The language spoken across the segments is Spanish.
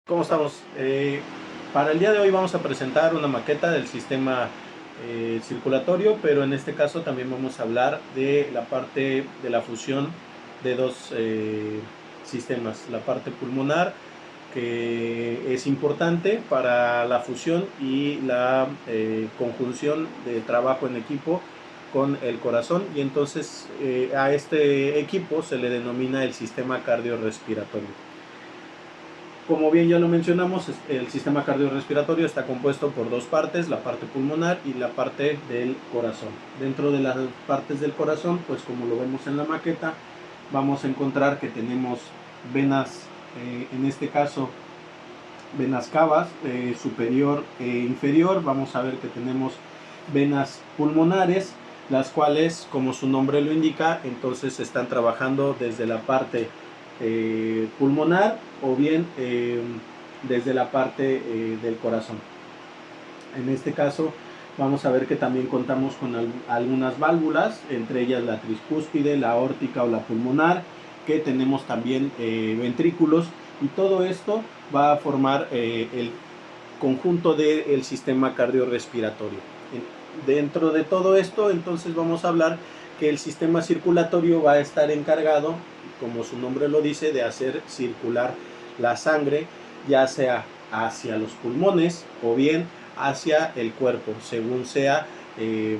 ¿Cómo estamos? Para el día de hoy vamos a presentar una maqueta del sistema circulatorio, pero en este caso también vamos a hablar de la parte de la fusión de dos sistemas, la parte pulmonar, que es importante para la fusión y la conjunción de trabajo en equipo con el corazón, y entonces a este equipo se le denomina el sistema cardiorrespiratorio. Como bien ya lo mencionamos, el sistema cardiorrespiratorio está compuesto por dos partes, la parte pulmonar y la parte del corazón. Dentro de las partes del corazón, pues como lo vemos en la maqueta, vamos a encontrar que tenemos venas, en este caso venas cavas, superior e inferior. Vamos a ver que tenemos venas pulmonares, las cuales, como su nombre lo indica, entonces están trabajando desde la parte pulmonar o bien desde la parte del corazón. En este caso vamos a ver que también contamos con algunas válvulas, entre ellas la tricúspide, la aórtica o la pulmonar, que tenemos también ventrículos, y todo esto va a formar el conjunto del sistema cardiorrespiratorio. Dentro de todo esto, entonces vamos a hablar que el sistema circulatorio va a estar encargado, como su nombre lo dice, de hacer circular la sangre, ya sea hacia los pulmones o bien hacia el cuerpo, según sea el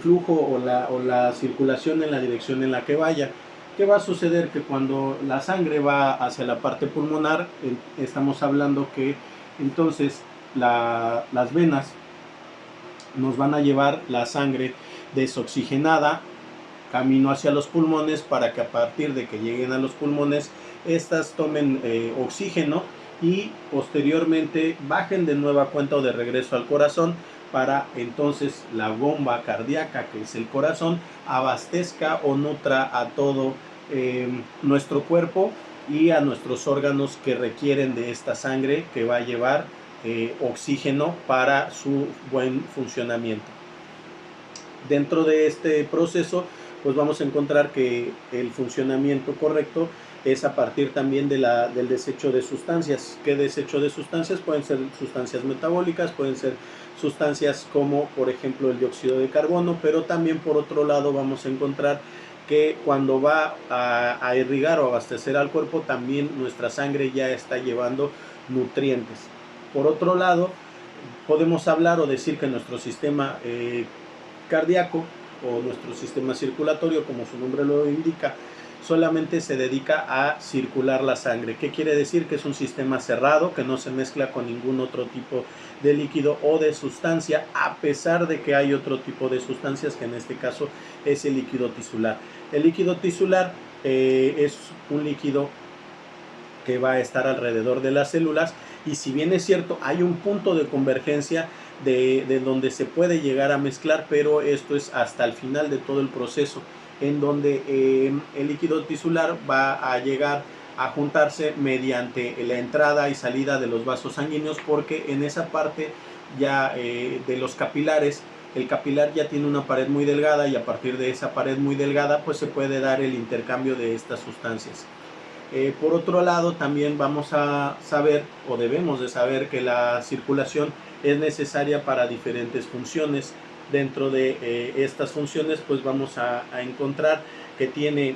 flujo o la circulación en la dirección en la que vaya. ¿Qué va a suceder? Que cuando la sangre va hacia la parte pulmonar, estamos hablando que entonces las venas nos van a llevar la sangre desoxigenada camino hacia los pulmones, para que a partir de que lleguen a los pulmones, estas tomen oxígeno y posteriormente bajen de nueva cuenta o de regreso al corazón, para entonces la bomba cardíaca, que es el corazón, abastezca o nutra a todo nuestro cuerpo y a nuestros órganos que requieren de esta sangre, que va a llevar oxígeno para su buen funcionamiento. Dentro de este proceso, pues vamos a encontrar que el funcionamiento correcto es a partir también del desecho de sustancias. ¿Qué desecho de sustancias? Pueden ser sustancias metabólicas, pueden ser sustancias como por ejemplo el dióxido de carbono, pero también por otro lado vamos a encontrar que cuando va a irrigar o abastecer al cuerpo, también nuestra sangre ya está llevando nutrientes. Por otro lado, podemos hablar o decir que nuestro sistema cardíaco o nuestro sistema circulatorio, como su nombre lo indica, solamente se dedica a circular la sangre. ¿Qué quiere decir? Que es un sistema cerrado, que no se mezcla con ningún otro tipo de líquido o de sustancia, a pesar de que hay otro tipo de sustancias, que en este caso es el líquido tisular. El líquido tisular es un líquido que va a estar alrededor de las células, y si bien es cierto, hay un punto de convergencia de donde se puede llegar a mezclar, pero esto es hasta el final de todo el proceso, en donde el líquido tisular va a llegar a juntarse mediante la entrada y salida de los vasos sanguíneos, porque en esa parte ya de los capilares, el capilar ya tiene una pared muy delgada, y a partir de esa pared muy delgada pues se puede dar el intercambio de estas sustancias. Por otro lado, también vamos a saber, o debemos de saber, que la circulación es necesaria para diferentes funciones. Dentro de estas funciones pues vamos a encontrar que tiene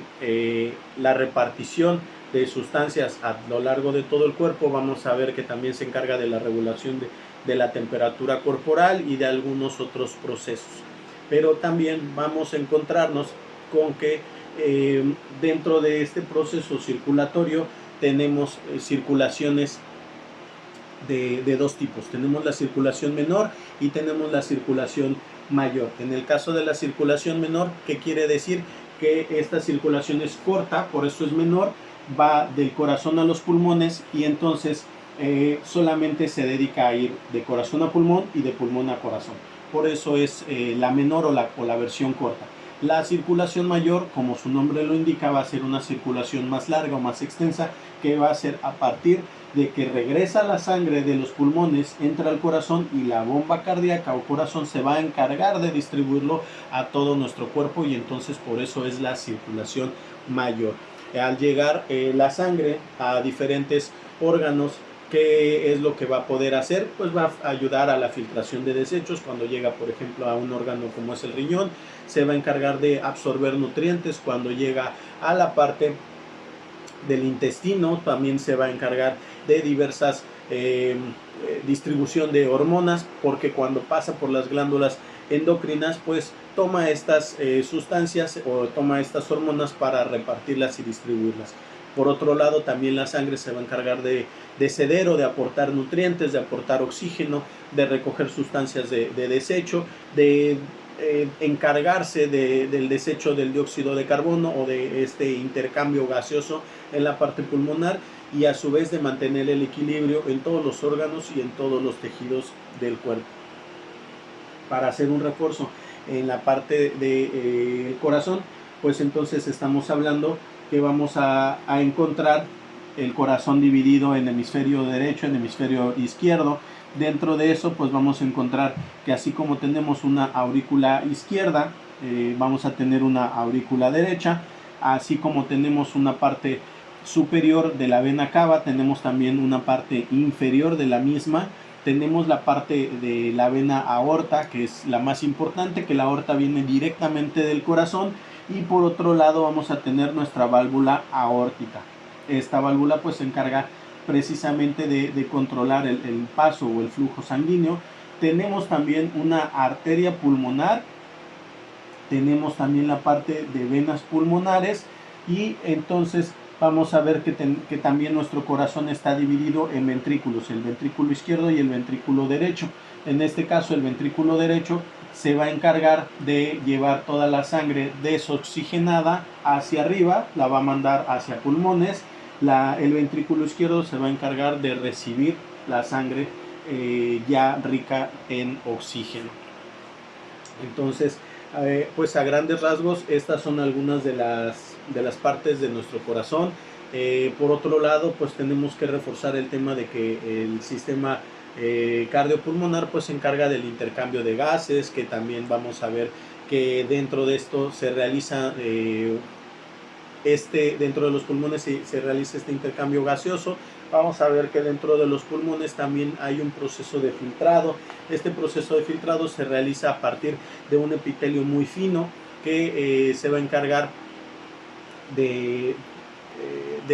la repartición de sustancias a lo largo de todo el cuerpo. Vamos a ver que también se encarga de la regulación de la temperatura corporal y de algunos otros procesos. Pero también vamos a encontrarnos con que dentro de este proceso circulatorio tenemos circulaciones de dos tipos. Tenemos la circulación menor y tenemos la circulación mayor. En el caso de la circulación menor, ¿qué quiere decir? Que esta circulación es corta, por eso es menor, va del corazón a los pulmones, y entonces solamente se dedica a ir de corazón a pulmón y de pulmón a corazón. Por eso es la menor o la versión corta. La circulación mayor, como su nombre lo indica, va a ser una circulación más larga o más extensa, que va a ser a partir de que regresa la sangre de los pulmones, entra al corazón, y la bomba cardíaca o corazón se va a encargar de distribuirlo a todo nuestro cuerpo, y entonces por eso es la circulación mayor. al llegar la sangre a diferentes órganos. ¿Qué es lo que va a poder hacer? Pues va a ayudar a la filtración de desechos. Cuando llega, por ejemplo, a un órgano como es el riñón, se va a encargar de absorber nutrientes. Cuando llega a la parte del intestino, también se va a encargar de diversas distribución de hormonas, porque cuando pasa por las glándulas endocrinas, pues toma estas sustancias o toma estas hormonas para repartirlas y distribuirlas. Por otro lado, también la sangre se va a encargar de ceder o de aportar nutrientes, de aportar oxígeno, de recoger sustancias de desecho, de encargarse del desecho del dióxido de carbono o de este intercambio gaseoso en la parte pulmonar, y a su vez de mantener el equilibrio en todos los órganos y en todos los tejidos del cuerpo. Para hacer un refuerzo en la parte del corazón, pues entonces estamos hablando que vamos a encontrar el corazón dividido en hemisferio derecho, en hemisferio izquierdo. Dentro de eso pues vamos a encontrar que así como tenemos una aurícula izquierda, vamos a tener una aurícula derecha, así como tenemos una parte superior de la vena cava, tenemos también una parte inferior de la misma. Tenemos la parte de la vena aorta, que es la más importante, que la aorta viene directamente del corazón, y por otro lado vamos a tener nuestra válvula aórtica. Esta válvula pues se encarga precisamente de controlar el paso o el flujo sanguíneo. Tenemos también una arteria pulmonar, tenemos también la parte de venas pulmonares, y entonces vamos a ver que también nuestro corazón está dividido en ventrículos, el ventrículo izquierdo y el ventrículo derecho. En este caso el ventrículo derecho se va a encargar de llevar toda la sangre desoxigenada hacia arriba, la va a mandar hacia pulmones. El ventrículo izquierdo se va a encargar de recibir la sangre ya rica en oxígeno. Entonces, pues a grandes rasgos estas son algunas de las partes de nuestro corazón. Por otro lado, pues tenemos que reforzar el tema de que el sistema cardiopulmonar pues se encarga del intercambio de gases, que también vamos a ver que dentro de esto se realiza dentro de los pulmones se realiza este intercambio gaseoso. Vamos a ver que dentro de los pulmones también hay un proceso de filtrado. Este proceso de filtrado se realiza a partir de un epitelio muy fino que se va a encargar de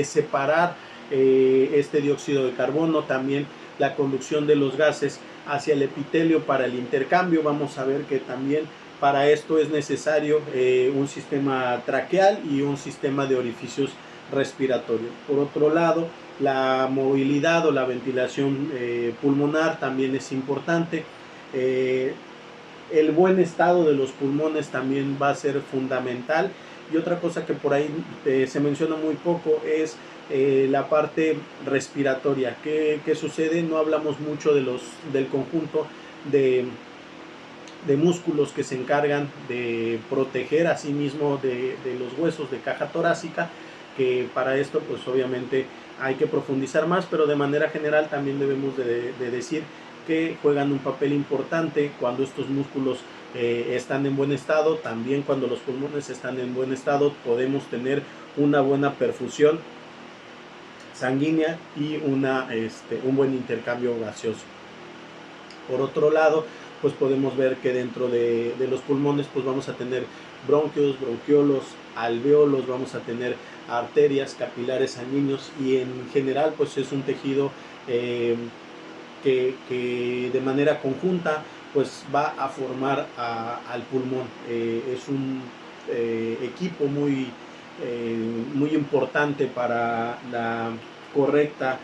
separar este dióxido de carbono, también la conducción de los gases hacia el epitelio para el intercambio. Vamos a ver que también para esto es necesario un sistema traqueal y un sistema de orificios respiratorios. Por otro lado, la movilidad o la ventilación pulmonar también es importante. El buen estado de los pulmones también va a ser fundamental. Y otra cosa que por ahí se menciona muy poco es la parte respiratoria. ¿Qué sucede? No hablamos mucho del conjunto de músculos que se encargan de proteger a sí mismo de los huesos de caja torácica, que para esto pues obviamente hay que profundizar más, pero de manera general también debemos de decir que juegan un papel importante cuando estos músculos están en buen estado. También cuando los pulmones están en buen estado podemos tener una buena perfusión sanguínea y un buen intercambio gaseoso. Por otro lado, pues podemos ver que dentro de los pulmones pues vamos a tener bronquios, bronquiolos, alveolos, vamos a tener arterias, capilares sanguíneos, y en general pues es un tejido que de manera conjunta pues va a formar al pulmón. Es un equipo muy importante para la correcta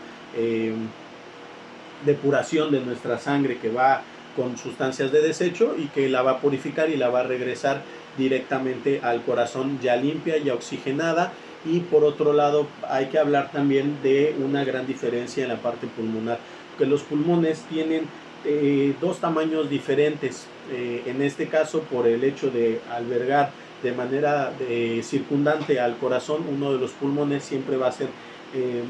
depuración de nuestra sangre, que va con sustancias de desecho y que la va a purificar y la va a regresar directamente al corazón ya limpia, ya oxigenada. Y por otro lado hay que hablar también de una gran diferencia en la parte pulmonar, que los pulmones tienen dos tamaños diferentes. En este caso, por el hecho de albergar de manera circundante al corazón, uno de los pulmones siempre va a ser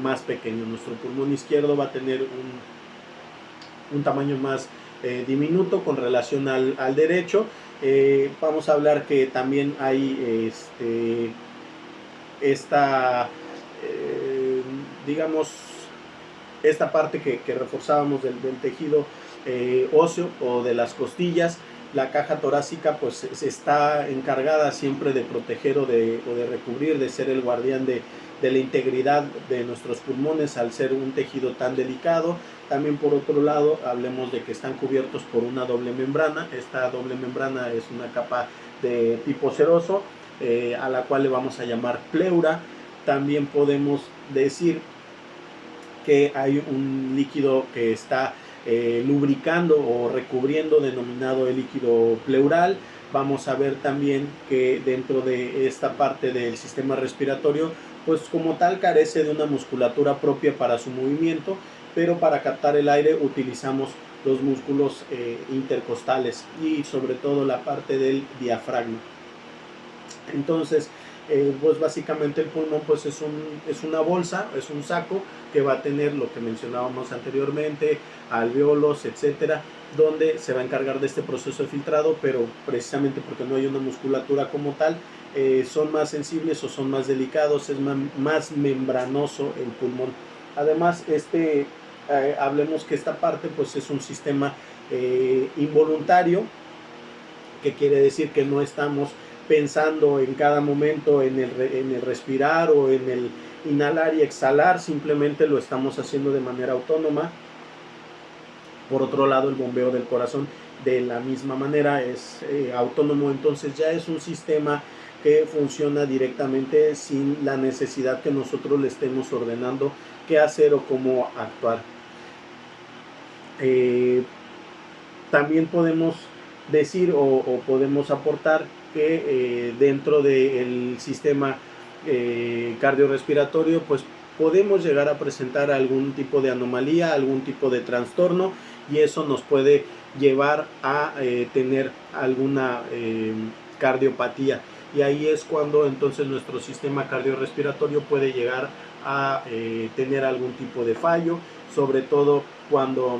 más pequeño. Nuestro pulmón izquierdo va a tener un tamaño más diminuto con relación al derecho. Vamos a hablar que también hay esta, digamos, esta parte que reforzábamos del tejido óseo o de las costillas. La caja torácica pues se está encargada siempre de proteger o de recubrir, de ser el guardián de la integridad de nuestros pulmones al ser un tejido tan delicado. También por otro lado hablemos de que están cubiertos por una doble membrana. Esta doble membrana es una capa de tipo ceroso a la cual le vamos a llamar pleura. También podemos decir que hay un líquido que está lubricando o recubriendo, denominado el líquido pleural. Vamos a ver también que dentro de esta parte del sistema respiratorio, pues como tal carece de una musculatura propia para su movimiento, pero para captar el aire utilizamos los músculos intercostales y sobre todo la parte del diafragma. Entonces, pues básicamente el pulmón pues es una bolsa, es un saco que va a tener lo que mencionábamos anteriormente, alvéolos, etcétera, donde se va a encargar de este proceso de filtrado, pero precisamente porque no hay una musculatura como tal, son más sensibles o son más delicados, es más membranoso el pulmón. Además, hablemos que esta parte pues es un sistema involuntario, que quiere decir que no estamos pensando en cada momento en el respirar o en el inhalar y exhalar, simplemente lo estamos haciendo de manera autónoma. Por otro lado, el bombeo del corazón de la misma manera es autónomo, entonces ya es un sistema que funciona directamente sin la necesidad que nosotros le estemos ordenando qué hacer o cómo actuar. También podemos decir o podemos aportar que dentro del sistema cardiorrespiratorio pues podemos llegar a presentar algún tipo de anomalía, algún tipo de trastorno, y eso nos puede llevar a tener alguna cardiopatía, y ahí es cuando entonces nuestro sistema cardiorrespiratorio puede llegar a tener algún tipo de fallo, sobre todo cuando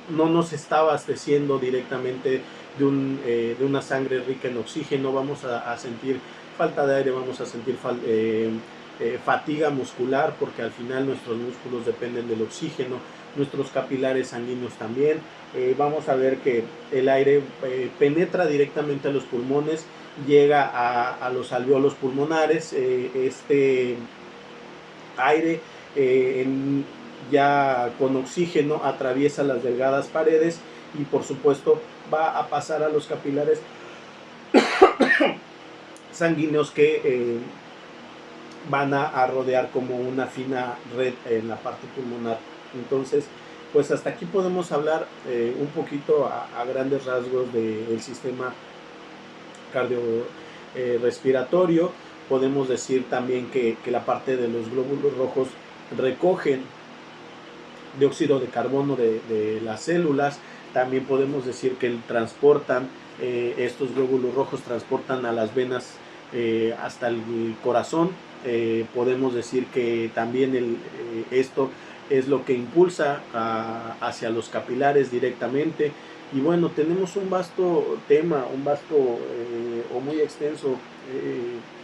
no nos está abasteciendo directamente de una sangre rica en oxígeno. Vamos a sentir falta de aire, vamos a sentir fatiga muscular, porque al final nuestros músculos dependen del oxígeno, nuestros capilares sanguíneos también. Vamos a ver que el aire penetra directamente a los pulmones, llega a los alvéolos pulmonares. Este aire ya con oxígeno atraviesa las delgadas paredes y por supuesto va a pasar a los capilares sanguíneos que van a rodear como una fina red en la parte pulmonar. Entonces, pues hasta aquí podemos hablar un poquito a grandes rasgos del sistema cardiorrespiratorio. Podemos decir también que la parte de los glóbulos rojos recogen dióxido de carbono de las células. También podemos decir que transportan, estos glóbulos rojos transportan a las venas hasta el corazón. Podemos decir que también esto es lo que impulsa hacia los capilares directamente. Y bueno, tenemos un vasto tema, un vasto o muy extenso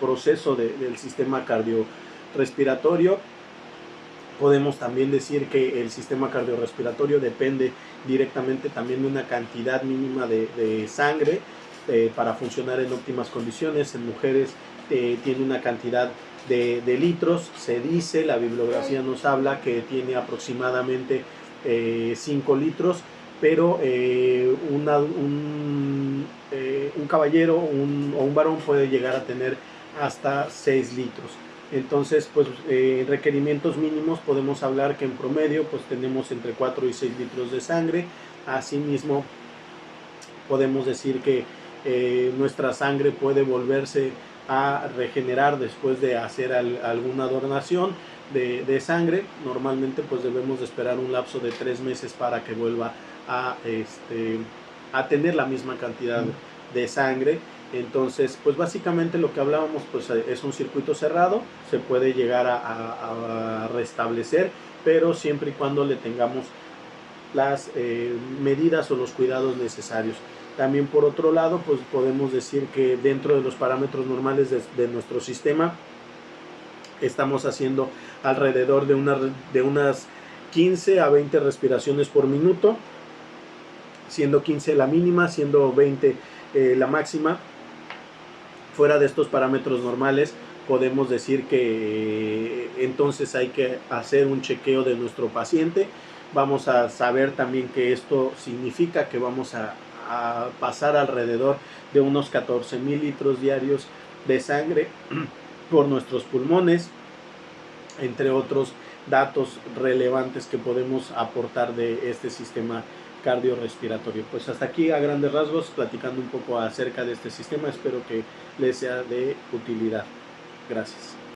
proceso del sistema cardiorrespiratorio. Podemos también decir que el sistema cardiorrespiratorio depende directamente también de una cantidad mínima de sangre para funcionar en óptimas condiciones. En mujeres tiene una cantidad de litros, se dice, la bibliografía nos habla que tiene aproximadamente 5 litros, pero un caballero o un varón puede llegar a tener hasta 6 litros. Entonces, pues requerimientos mínimos podemos hablar que en promedio pues tenemos entre 4 y 6 litros de sangre. Asimismo, podemos decir que nuestra sangre puede volverse a regenerar después de hacer alguna donación de sangre. Normalmente pues debemos de esperar un lapso de 3 meses para que vuelva a tener la misma cantidad de sangre. Entonces, pues básicamente lo que hablábamos pues es un circuito cerrado, se puede llegar a restablecer, pero siempre y cuando le tengamos las medidas o los cuidados necesarios. También por otro lado, pues podemos decir que dentro de los parámetros normales de nuestro sistema estamos haciendo alrededor de unas 15 a 20 respiraciones por minuto, siendo 15 la mínima, siendo 20 la máxima. Fuera de estos parámetros normales, podemos decir que entonces hay que hacer un chequeo de nuestro paciente. Vamos a saber también que esto significa que vamos a pasar alrededor de unos 14,000 litros diarios de sangre por nuestros pulmones, entre otros datos relevantes que podemos aportar de este sistema cardiorrespiratorio. Pues hasta aquí a grandes rasgos platicando un poco acerca de este sistema. Espero que les sea de utilidad. Gracias.